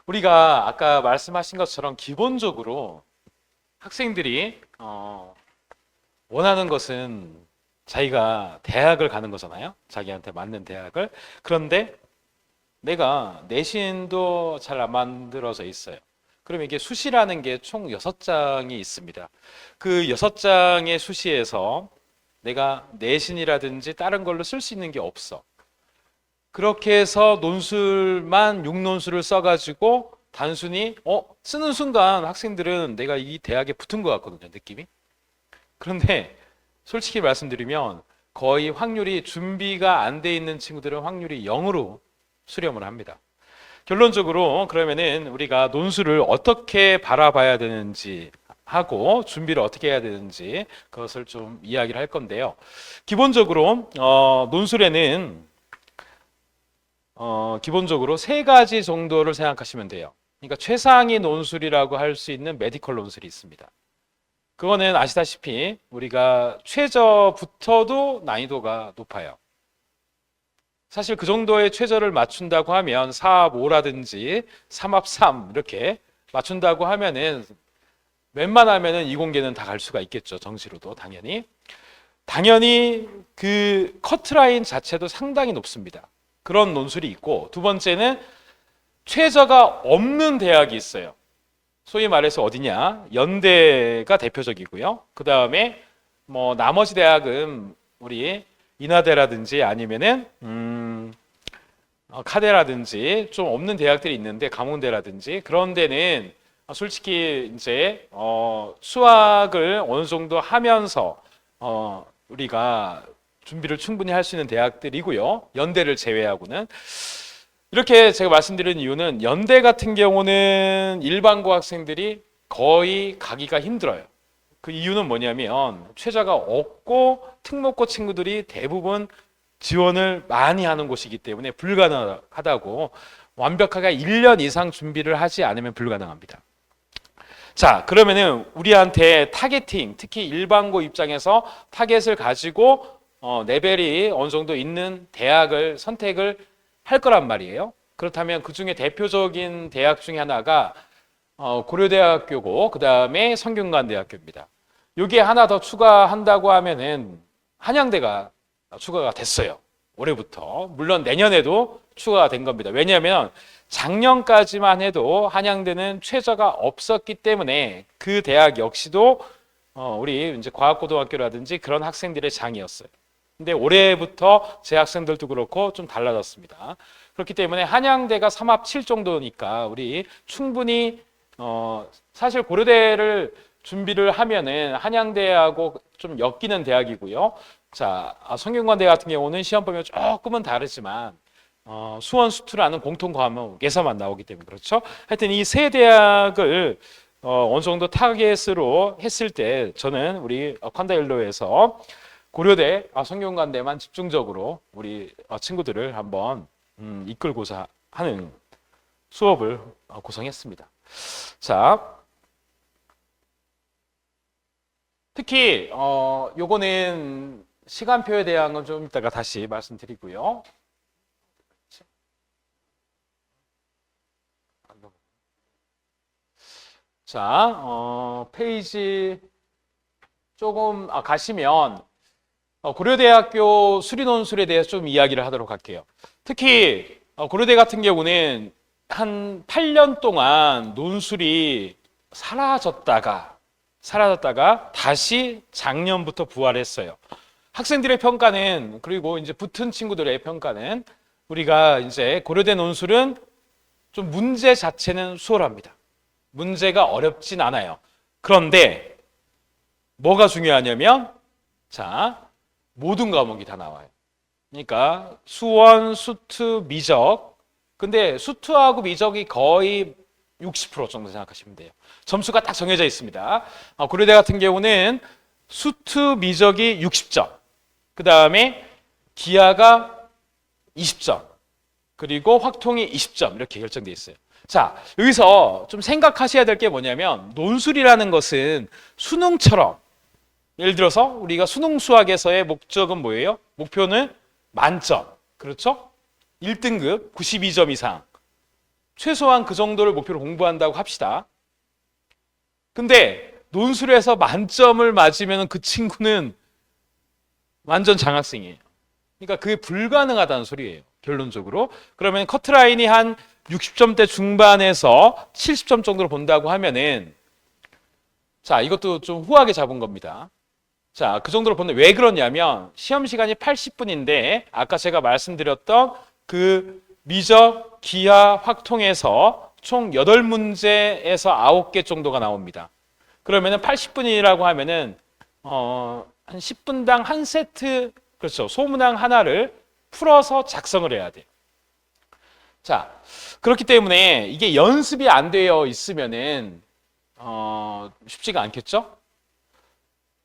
우리가 아까 말씀하신 것처럼 기본적으로 학생들이 원하는 것은 자기가 대학을 가는 거잖아요. 자기한테 맞는 대학을. 그런데 내가 내신도 잘 안 만들어져 있어요. 그럼 이게 수시라는 게 총 6장이 있습니다. 그 6장의 수시에서 내가 내신이라든지 다른 걸로 쓸 수 있는 게 없어. 그렇게 해서 논술만 6논술을 써가지고 단순히 쓰는 순간 학생들은 내가 이 대학에 붙은 것 같거든요, 느낌이. 그런데 솔직히 말씀드리면 거의 확률이 준비가 안 돼 있는 친구들은 확률이 0으로 수렴을 합니다. 결론적으로 그러면은 우리가 논술을 어떻게 바라봐야 되는지 하고 준비를 어떻게 해야 되는지 그것을 좀 이야기를 할 건데요. 기본적으로 논술에는 기본적으로 세 가지 정도를 생각하시면 돼요. 그러니까 최상위 논술이라고 할 수 있는 메디컬 논술이 있습니다. 그거는 아시다시피 우리가 최저부터도 난이도가 높아요. 사실 그 정도의 최저를 맞춘다고 하면 4합 5라든지 3합 3 이렇게 맞춘다고 하면은 웬만하면은 이공계는 다 갈 수가 있겠죠. 정시로도 당연히 그 커트라인 자체도 상당히 높습니다. 그런 논술이 있고, 두 번째는 최저가 없는 대학이 있어요. 소위 말해서 어디냐? 연대가 대표적이고요. 그 다음에 뭐 나머지 대학은 우리 인하대라든지 아니면은 카대라든지 좀 없는 대학들이 있는데 가문대라든지 그런 데는 솔직히 이제 수학을 어느 정도 하면서 우리가 준비를 충분히 할 수 있는 대학들이고요. 연대를 제외하고는. 이렇게 제가 말씀드린 이유는 연대 같은 경우는 일반고 학생들이 거의 가기가 힘들어요. 그 이유는 뭐냐면 최저가 없고 특목고 친구들이 대부분 지원을 많이 하는 곳이기 때문에 불가능하다고, 완벽하게 1년 이상 준비를 하지 않으면 불가능합니다. 자, 그러면은 우리한테 타겟팅, 특히 일반고 입장에서 타겟을 가지고 레벨이 어느 정도 있는 대학을 선택을 할 거란 말이에요. 그렇다면 그 중에 대표적인 대학 중에 하나가 고려대학교고 그 다음에 성균관대학교입니다. 여기에 하나 더 추가한다고 하면은 한양대가 추가가 됐어요. 올해부터. 물론 내년에도 추가가 된 겁니다. 왜냐하면 작년까지만 해도 한양대는 최저가 없었기 때문에 그 대학 역시도 우리 이제 과학고등학교라든지 그런 학생들의 장이었어요. 근데 올해부터 제 학생들도 그렇고 좀 달라졌습니다. 그렇기 때문에 한양대가 3합 7 정도니까 우리 충분히 사실 고려대를 준비를 하면은 한양대하고 좀 엮이는 대학이고요. 자, 성균관대 같은 경우는 시험 범위가 조금은 다르지만 수원 수투라는 공통 과목에서만 나오기 때문에 그렇죠. 하여튼 이 세 대학을 어느 정도 타겟으로 했을 때 저는 우리 콴다일로에서 고려대, 성균관대만 집중적으로 우리 친구들을 한번 이끌고자 하는 수업을 구성했습니다. 자, 특히 요거는 시간표에 대한 건 좀 이따가 다시 말씀드리고요. 자, 페이지 조금 가시면 고려대학교 수리논술에 대해서 좀 이야기를 하도록 할게요. 특히 고려대 같은 경우는 한 8년 동안 논술이 사라졌다가 다시 작년부터 부활했어요. 학생들의 평가는, 그리고 이제 붙은 친구들의 평가는, 우리가 이제 고려대 논술은 좀 문제 자체는 수월합니다. 문제가 어렵진 않아요. 그런데 뭐가 중요하냐면, 자, 모든 과목이 다 나와요. 그러니까 수원, 수투, 미적. 근데 수투하고 미적이 거의 60% 정도 생각하시면 돼요. 점수가 딱 정해져 있습니다. 고려대 같은 경우는 수투, 미적이 60점. 그 다음에 기하가 20점. 그리고 확통이 20점. 이렇게 결정되어 있어요. 자, 여기서 좀 생각하셔야 될 게 뭐냐면 논술이라는 것은 수능처럼, 예를 들어서 우리가 수능 수학에서의 목적은 뭐예요? 목표는 만점. 그렇죠? 1등급 92점 이상. 최소한 그 정도를 목표로 공부한다고 합시다. 근데 논술에서 만점을 맞으면 그 친구는 완전 장학생이에요. 그러니까 그게 불가능하다는 소리예요. 결론적으로. 그러면 커트라인이 한 60점대 중반에서 70점 정도로 본다고 하면은, 자, 이것도 좀 후하게 잡은 겁니다. 자, 그 정도로 보는데 왜 그러냐면 시험 시간이 80분인데 아까 제가 말씀드렸던 그 미적, 기하, 확통에서 총 8문제에서 9개 정도가 나옵니다. 그러면은 80분이라고 하면은 한 10분당 한 세트, 그렇죠, 소문항 하나를 풀어서 작성을 해야 돼요. 자, 그렇기 때문에 이게 연습이 안 되어 있으면은 쉽지가 않겠죠?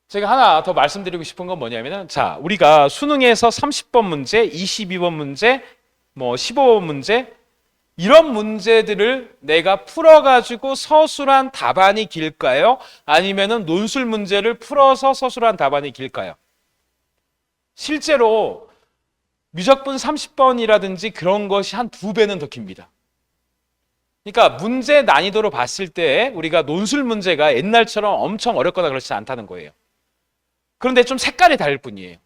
제가 하나 더 말씀드리고 싶은 건 뭐냐면은, 자, 우리가 수능에서 30번 문제, 22번 문제, 뭐 15번 문제, 이런 문제들을 내가 풀어가지고 서술한 답안이 길까요? 아니면은 논술 문제를 풀어서 서술한 답안이 길까요? 실제로 미적분 30번이라든지 그런 것이 한 2배는 더 깁니다. 그러니까 문제 난이도로 봤을 때 우리가 논술 문제가 옛날처럼 엄청 어렵거나 그렇지 않다는 거예요. 그런데 좀 색깔이 다를 뿐이에요.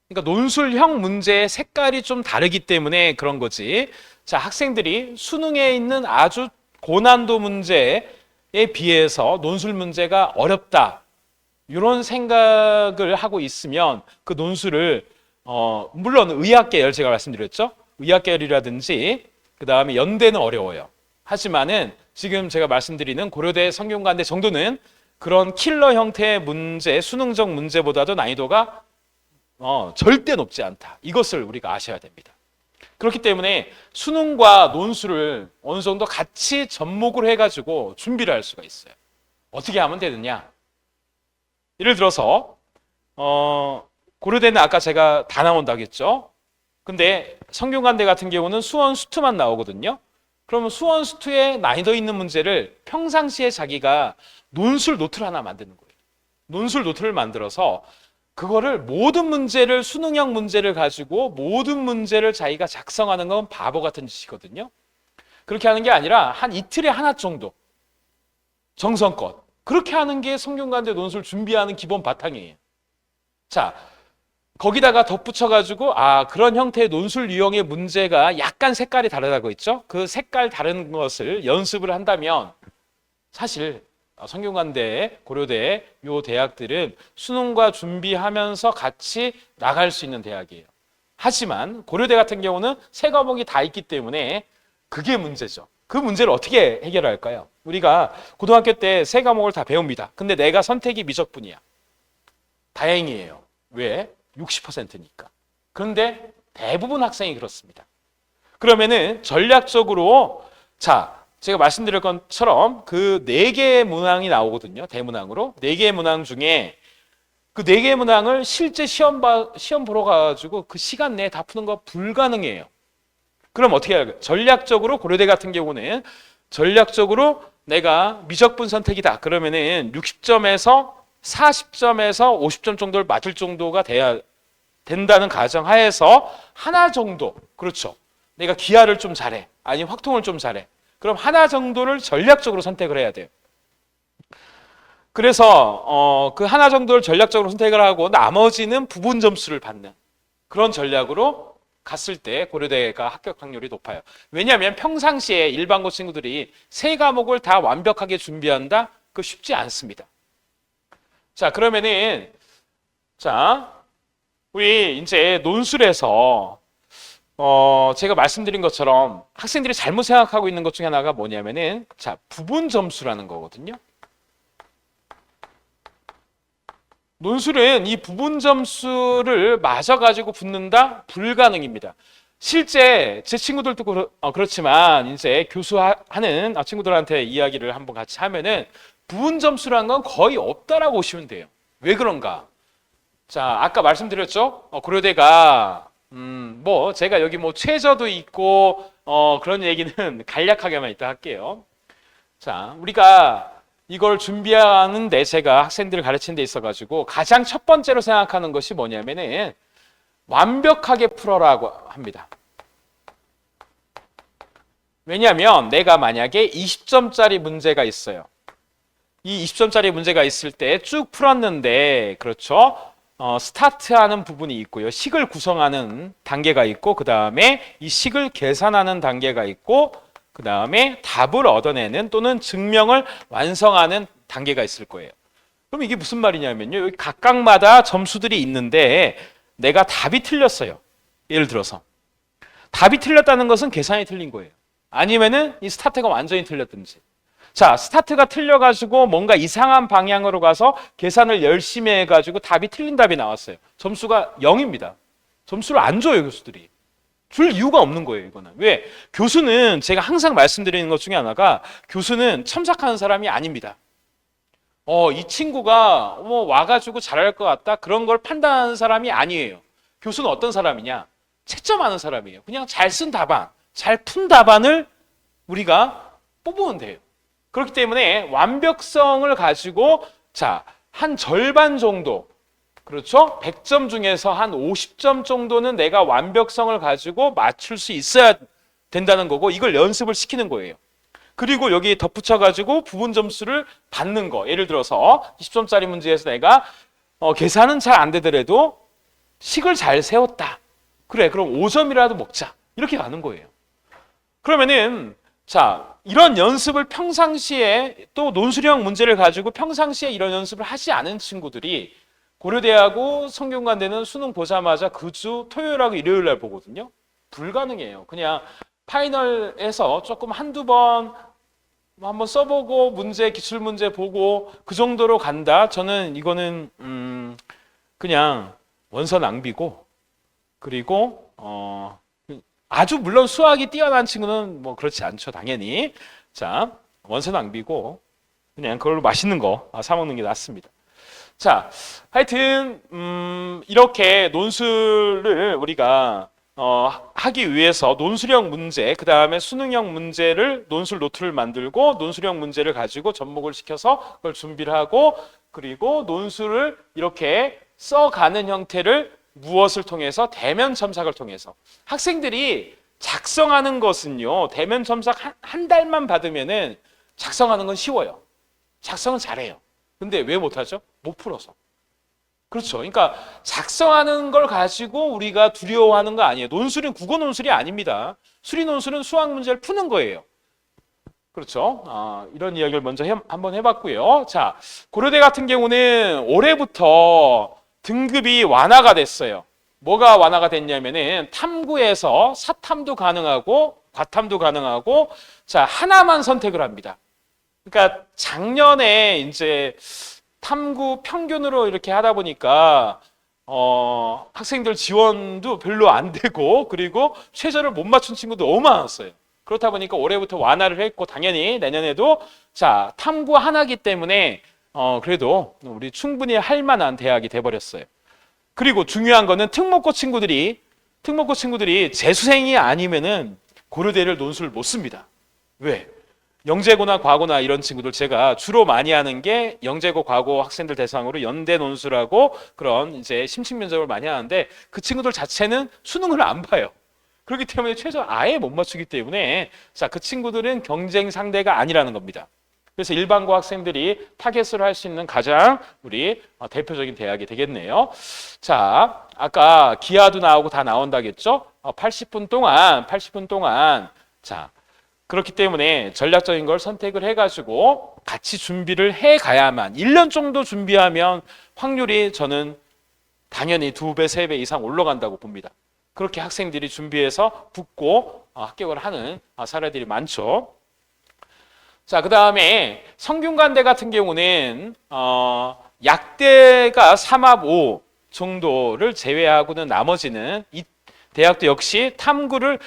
그러니까 논술형 문제의 색깔이 좀 다르기 때문에 그런 거지. 자, 학생들이 수능에 있는 아주 고난도 문제에 비해서 논술 문제가 어렵다, 이런 생각을 하고 있으면 그 논술을 물론 의학계열, 제가 말씀드렸죠. 의학계열이라든지 그 다음에 연대는 어려워요. 하지만은 지금 제가 말씀드리는 고려대 성균관대 정도는 그런 킬러 형태의 문제, 수능적 문제보다도 난이도가 절대 높지 않다. 이것을 우리가 아셔야 됩니다. 그렇기 때문에 수능과 논술을 어느 정도 같이 접목을 해가지고 준비를 할 수가 있어요. 어떻게 하면 되느냐? 예를 들어서 고려대는 아까 제가 다 나온다고 했죠. 근데 성균관대 같은 경우는 수원 수투만 나오거든요. 그러면 수원 수투에 난이도 있는 문제를 평상시에 자기가 논술 노트를 하나 만드는 거예요. 논술 노트를 만들어서 그거를 모든 문제를, 수능형 문제를 가지고 모든 문제를 자기가 작성하는 건 바보 같은 짓이거든요. 그렇게 하는 게 아니라 한 이틀에 하나 정도 정성껏 그렇게 하는 게 성균관대 논술 준비하는 기본 바탕이에요. 자, 거기다가 덧붙여가지고 그런 형태의 논술 유형의 문제가 약간 색깔이 다르다고 했죠. 그 색깔 다른 것을 연습을 한다면 사실 성균관대, 고려대 요 대학들은 수능과 준비하면서 같이 나갈 수 있는 대학이에요. 하지만 고려대 같은 경우는 세 과목이 다 있기 때문에 그게 문제죠. 그 문제를 어떻게 해결할까요? 우리가 고등학교 때 세 과목을 다 배웁니다. 근데 내가 선택이 미적분이야. 다행이에요. 왜? 60%니까. 그런데 대부분 학생이 그렇습니다. 그러면은 전략적으로, 자, 제가 말씀드린 것처럼 그 4개의 문항이 나오거든요. 대문항으로. 4개의 문항 중에 그 4개의 문항을 실제 시험 보러 가가지고 그 시간 내에 다 푸는 거 불가능해요. 그럼 어떻게 해야 할까요? 전략적으로 고려대 같은 경우는 전략적으로 내가 미적분 선택이다. 그러면은 60점에서 40점에서 50점 정도를 맞을 정도가 돼야 된다는 가정하에서 하나 정도, 그렇죠. 내가 기하를 좀 잘해. 아니면 확통을 좀 잘해. 그럼 하나 정도를 전략적으로 선택을 해야 돼요. 그래서 그 하나 정도를 전략적으로 선택을 하고 나머지는 부분 점수를 받는 그런 전략으로 갔을 때 고려대가 합격 확률이 높아요. 왜냐하면 평상시에 일반고 친구들이 세 과목을 다 완벽하게 준비한다? 그거 쉽지 않습니다. 자, 그러면은 자, 우리 이제 논술에서 제가 말씀드린 것처럼 학생들이 잘못 생각하고 있는 것 중에 하나가 뭐냐면은, 자, 부분 점수라는 거거든요. 논술은 이 부분 점수를 맞아가지고 붙는다? 불가능입니다. 실제 제 친구들도 그렇지만 이제 교수하는 친구들한테 이야기를 한번 같이 하면은 부분 점수라는 건 거의 없다라고 보시면 돼요. 왜 그런가? 자, 아까 말씀드렸죠? 고려대가 뭐 제가 여기 뭐 최저도 있고 그런 얘기는 간략하게만 이따 할게요. 자, 우리가 이걸 준비하는데 제가 학생들을 가르치는 데 있어가지고 가장 첫 번째로 생각하는 것이 뭐냐면은 완벽하게 풀어라고 합니다. 왜냐하면 내가 만약에 20점짜리 문제가 있어요. 이 20점짜리 문제가 있을 때 쭉 풀었는데, 그렇죠? 스타트하는 부분이 있고요. 식을 구성하는 단계가 있고, 그 다음에 이 식을 계산하는 단계가 있고, 그 다음에 답을 얻어내는 또는 증명을 완성하는 단계가 있을 거예요. 그럼 이게 무슨 말이냐면요. 여기 각각마다 점수들이 있는데 내가 답이 틀렸어요. 예를 들어서. 답이 틀렸다는 것은 계산이 틀린 거예요. 아니면은 이 스타트가 완전히 틀렸든지. 자, 스타트가 틀려가지고 뭔가 이상한 방향으로 가서 계산을 열심히 해가지고 답이 틀린 답이 나왔어요. 점수가 0입니다. 점수를 안 줘요, 교수들이. 줄 이유가 없는 거예요, 이거는. 왜? 교수는 제가 항상 말씀드리는 것 중에 하나가 교수는 첨삭하는 사람이 아닙니다. 이 친구가 와가지고 잘할 것 같다 그런 걸 판단하는 사람이 아니에요. 교수는 어떤 사람이냐? 채점하는 사람이에요. 그냥 잘 쓴 답안, 잘 푼 답안을 우리가 뽑으면 돼요. 그렇기 때문에 완벽성을 가지고 자, 한 절반 정도, 그렇죠? 100점 중에서 한 50점 정도는 내가 완벽성을 가지고 맞출 수 있어야 된다는 거고, 이걸 연습을 시키는 거예요. 그리고 여기 덧붙여가지고 부분 점수를 받는 거. 예를 들어서 20점짜리 문제에서 내가 계산은 잘 안 되더라도 식을 잘 세웠다. 그래, 그럼 5점이라도 먹자. 이렇게 가는 거예요. 그러면은 자, 이런 연습을 평상시에 또 논술형 문제를 가지고 평상시에 이런 연습을 하지 않은 친구들이 고려대하고 성균관대는 수능 보자마자 그 주 토요일하고 일요일 날 보거든요. 불가능해요. 그냥 파이널에서 조금 한두 번 한번 써보고 문제, 기출문제 보고 그 정도로 간다. 저는 이거는 그냥 원서 낭비고, 그리고 아주 물론 수학이 뛰어난 친구는 뭐 그렇지 않죠, 당연히. 자, 원서 낭비고 그냥 그걸로 맛있는 거 사 먹는 게 낫습니다. 자, 하여튼 이렇게 논술을 우리가 하기 위해서 논술형 문제, 그 다음에 수능형 문제를 논술 노트를 만들고 논술형 문제를 가지고 접목을 시켜서 그걸 준비를 하고, 그리고 논술을 이렇게 써가는 형태를 무엇을 통해서? 대면 첨삭을 통해서. 학생들이 작성하는 것은요, 대면 첨삭 한 달만 받으면은 작성하는 건 쉬워요. 작성은 잘해요. 근데 왜 못하죠? 못 풀어서. 그렇죠. 그러니까 작성하는 걸 가지고 우리가 두려워하는 거 아니에요. 논술은 국어 논술이 아닙니다. 수리 논술은 수학 문제를 푸는 거예요. 그렇죠. 이런 이야기를 먼저 한번 해봤고요. 자, 고려대 같은 경우는 올해부터 등급이 완화가 됐어요. 뭐가 완화가 됐냐면은 탐구에서 사탐도 가능하고 과탐도 가능하고, 자, 하나만 선택을 합니다. 그러니까 작년에 이제 탐구 평균으로 이렇게 하다 보니까 학생들 지원도 별로 안 되고, 그리고 최저를 못 맞춘 친구도 너무 많았어요. 그렇다 보니까 올해부터 완화를 했고, 당연히 내년에도 자, 탐구 하나기 때문에 그래도 우리 충분히 할 만한 대학이 돼버렸어요. 그리고 중요한 거는 특목고 친구들이 재수생이 아니면은 고려대를 논술을 못 씁니다. 왜? 영재고나 과고나 이런 친구들, 제가 주로 많이 하는 게 영재고 과고 학생들 대상으로 연대 논술하고 그런 이제 심층 면접을 많이 하는데, 그 친구들 자체는 수능을 안 봐요. 그렇기 때문에 최저 아예 못 맞추기 때문에 자, 그 친구들은 경쟁 상대가 아니라는 겁니다. 그래서 일반고 학생들이 타겟으로 할 수 있는 가장 우리 대표적인 대학이 되겠네요. 자, 아까 기하도 나오고 다 나온다겠죠? 80분 동안 자, 그렇기 때문에 전략적인 걸 선택을 해가지고 같이 준비를 해가야만, 1년 정도 준비하면 확률이 저는 당연히 2배, 3배 이상 올라간다고 봅니다. 그렇게 학생들이 준비해서 붙고 합격을 하는 사례들이 많죠. 자, 그 다음에 성균관대 같은 경우는 약대가 3합 5 정도를 제외하고는 나머지는 이 대학도 역시 탐구를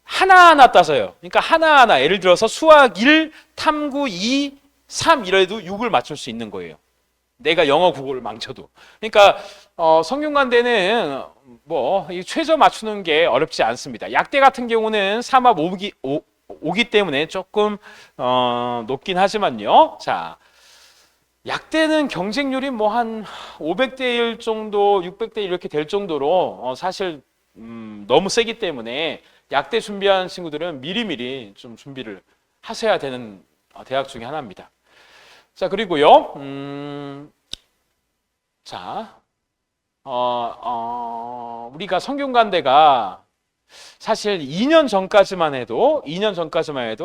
하나하나 따서요. 그러니까 하나하나, 예를 들어서 수학 1, 탐구 2, 3 이래도 6을 맞출 수 있는 거예요. 내가 영어 국어를 망쳐도. 그러니까 성균관대는 뭐 최저 맞추는 게 어렵지 않습니다. 약대 같은 경우는 3합 5기 때문에 조금 높긴 하지만요. 자, 약대는 경쟁률이 뭐 한 500대 1 정도, 600대 1 이렇게 될 정도로 사실 너무 세기 때문에 약대 준비하는 친구들은 미리미리 좀 준비를 하셔야 되는 대학 중에 하나입니다. 자, 그리고요, 자, 우리가 성균관대가 사실 2년 전까지만 해도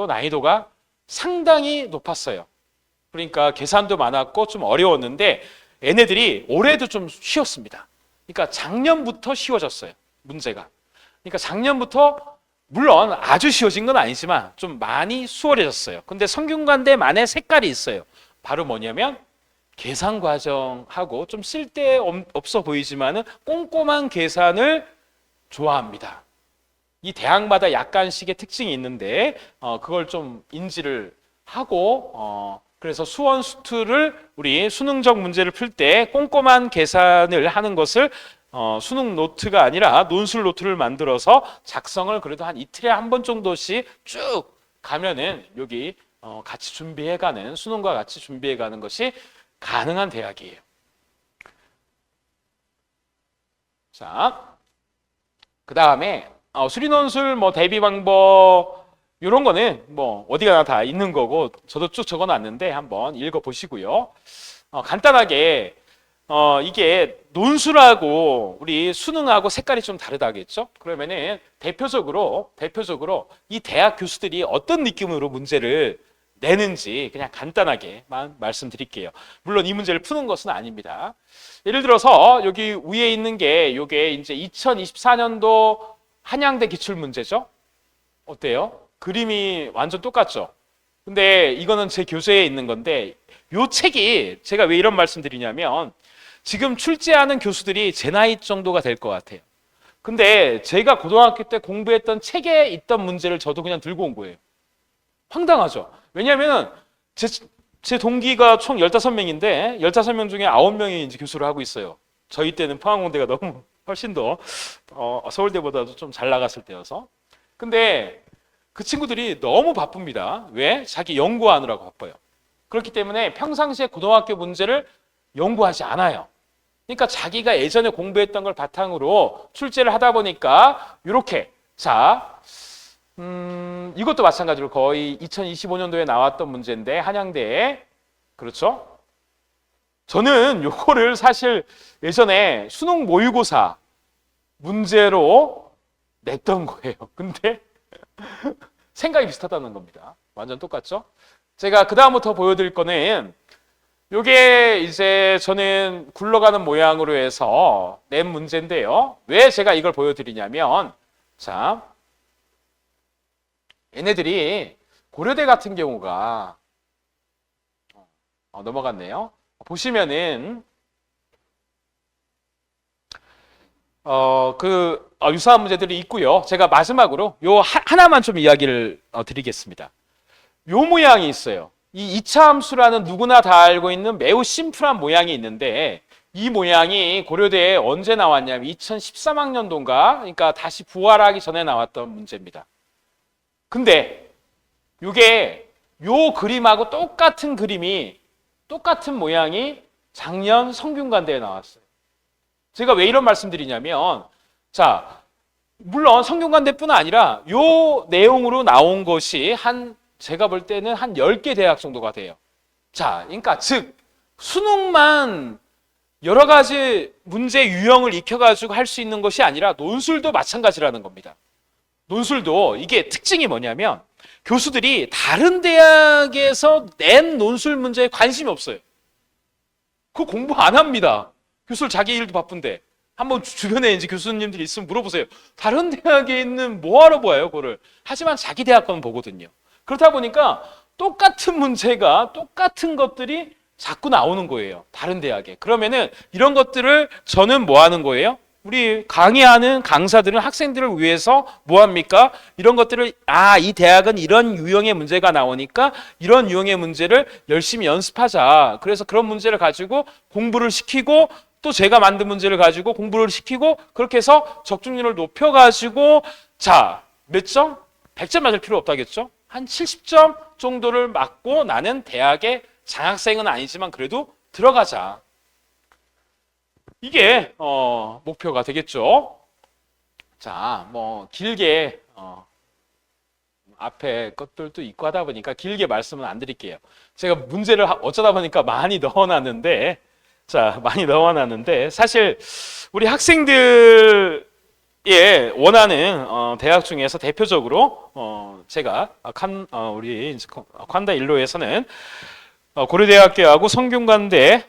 난이도가 상당히 높았어요. 그러니까 계산도 많았고 좀 어려웠는데 얘네들이 올해도 좀 쉬웠습니다. 그러니까 작년부터 쉬워졌어요, 문제가. 그러니까 작년부터 물론 아주 쉬워진 건 아니지만 좀 많이 수월해졌어요. 근데 성균관대만의 색깔이 있어요. 바로 뭐냐면 계산 과정하고 좀 쓸데없어 보이지만은 꼼꼼한 계산을 좋아합니다. 이 대학마다 약간씩의 특징이 있는데 그걸 좀 인지를 하고 그래서 수원 수투를 우리 수능적 문제를 풀 때 꼼꼼한 계산을 하는 것을 수능 노트가 아니라 논술 노트를 만들어서 작성을 그래도 한 이틀에 한 번 정도씩 쭉 가면은 여기 같이 준비해가는 수능과 같이 준비해가는 것이 가능한 대학이에요. 자, 그 다음에 수리논술 뭐 대비 방법 이런 거는 뭐 어디 가나 다 있는 거고 저도 쭉 적어놨는데 한번 읽어보시고요. 간단하게 이게 논술하고 우리 수능하고 색깔이 좀 다르다겠죠? 그러면은 대표적으로 이 대학 교수들이 어떤 느낌으로 문제를 내는지 그냥 간단하게만 말씀드릴게요. 물론 이 문제를 푸는 것은 아닙니다. 예를 들어서 여기 위에 있는 게 요게 이제 2024년도 한양대 기출 문제죠. 어때요? 그림이 완전 똑같죠? 근데 이거는 제 교재에 있는 건데 요 책이 제가 왜 이런 말씀 드리냐면 지금 출제하는 교수들이 제 나이 정도가 될 것 같아요. 근데 제가 고등학교 때 공부했던 책에 있던 문제를 저도 그냥 들고 온 거예요. 황당하죠? 왜냐하면 제 동기가 총 15명인데 15명 중에 9명이 이제 교수를 하고 있어요. 저희 때는 포항공대가 너무 훨씬 더 서울대보다도 좀 잘 나갔을 때여서. 근데 그 친구들이 너무 바쁩니다. 왜? 자기 연구하느라고 바빠요. 그렇기 때문에 평상시에 고등학교 문제를 연구하지 않아요. 그러니까 자기가 예전에 공부했던 걸 바탕으로 출제를 하다 보니까 이렇게 이것도 마찬가지로 거의 2025년도에 나왔던 문제인데 한양대에 그렇죠? 저는 요거를 사실 예전에 수능 모의고사 문제로 냈던 거예요. 근데 생각이 비슷하다는 겁니다. 완전 똑같죠? 제가 그 다음부터 보여드릴 거는 요게 이제 저는 굴러가는 모양으로 해서 낸 문제인데요. 왜 제가 이걸 보여드리냐면 자, 얘네들이 고려대 같은 경우가 넘어갔네요. 보시면은 유사한 문제들이 있고요. 제가 마지막으로 요 하나만 좀 이야기를 드리겠습니다. 요 모양이 있어요. 이 이차함수라는 누구나 다 알고 있는 매우 심플한 모양이 있는데 이 모양이 고려대에 언제 나왔냐면 2013학년도인가 그러니까 다시 부활하기 전에 나왔던 문제입니다. 근데 이게 요 그림하고 똑같은 모양이 작년 성균관대에 나왔어요. 제가 왜 이런 말씀드리냐면 자, 물론 성균관대뿐 아니라 요 내용으로 나온 것이 제가 볼 때는 한 10개 대학 정도가 돼요. 자, 그러니까 즉 수능만 여러 가지 문제 유형을 익혀가지고 할 수 있는 것이 아니라 논술도 마찬가지라는 겁니다. 논술도 이게 특징이 뭐냐면 교수들이 다른 대학에서 낸 논술 문제에 관심이 없어요. 그거 공부 안 합니다. 교수들 자기 일도 바쁜데. 한번 주변에 이제 교수님들이 있으면 물어보세요. 다른 대학에 있는 뭐하러 봐요, 그거를. 하지만 자기 대학 거는 보거든요. 그렇다 보니까 똑같은 문제가 똑같은 것들이 자꾸 나오는 거예요. 다른 대학에. 그러면은 이런 것들을 저는 뭐 하는 거예요? 우리 강의하는 강사들은 학생들을 위해서 뭐 합니까? 이런 것들을 이 대학은 이런 유형의 문제가 나오니까 이런 유형의 문제를 열심히 연습하자. 그래서 그런 문제를 가지고 공부를 시키고 또 제가 만든 문제를 가지고 공부를 시키고 그렇게 해서 적중률을 높여가지고 자, 몇 점? 100점 맞을 필요 없다겠죠? 한 70점 정도를 맞고 나는 대학에 장학생은 아니지만 그래도 들어가자. 이게 목표가 되겠죠. 자, 뭐 길게 앞에 것들도 있고 하다 보니까 길게 말씀은 안 드릴게요. 제가 문제를 어쩌다 보니까 많이 넣어놨는데, 자, 많이 넣어놨는데 사실 우리 학생들이 원하는 대학 중에서 대표적으로 제가 우리 칸다 일로에서는 고려대학교하고 성균관대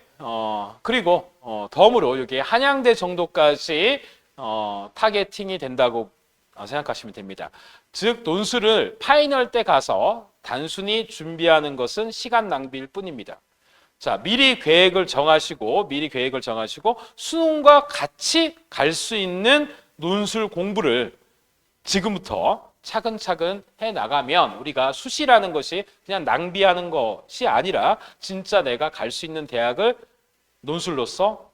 그리고 덤으로 여기 한양대 정도까지 타겟팅이 된다고 생각하시면 됩니다. 즉 논술을 파이널 때 가서 단순히 준비하는 것은 시간 낭비일 뿐입니다. 자, 미리 계획을 정하시고 수능과 같이 갈 수 있는 논술 공부를 지금부터 차근차근 해 나가면 우리가 수시라는 것이 그냥 낭비하는 것이 아니라 진짜 내가 갈 수 있는 대학을 논술로서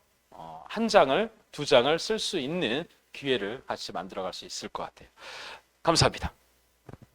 한 장을 두 장을 쓸 수 있는 기회를 같이 만들어갈 수 있을 것 같아요. 감사합니다.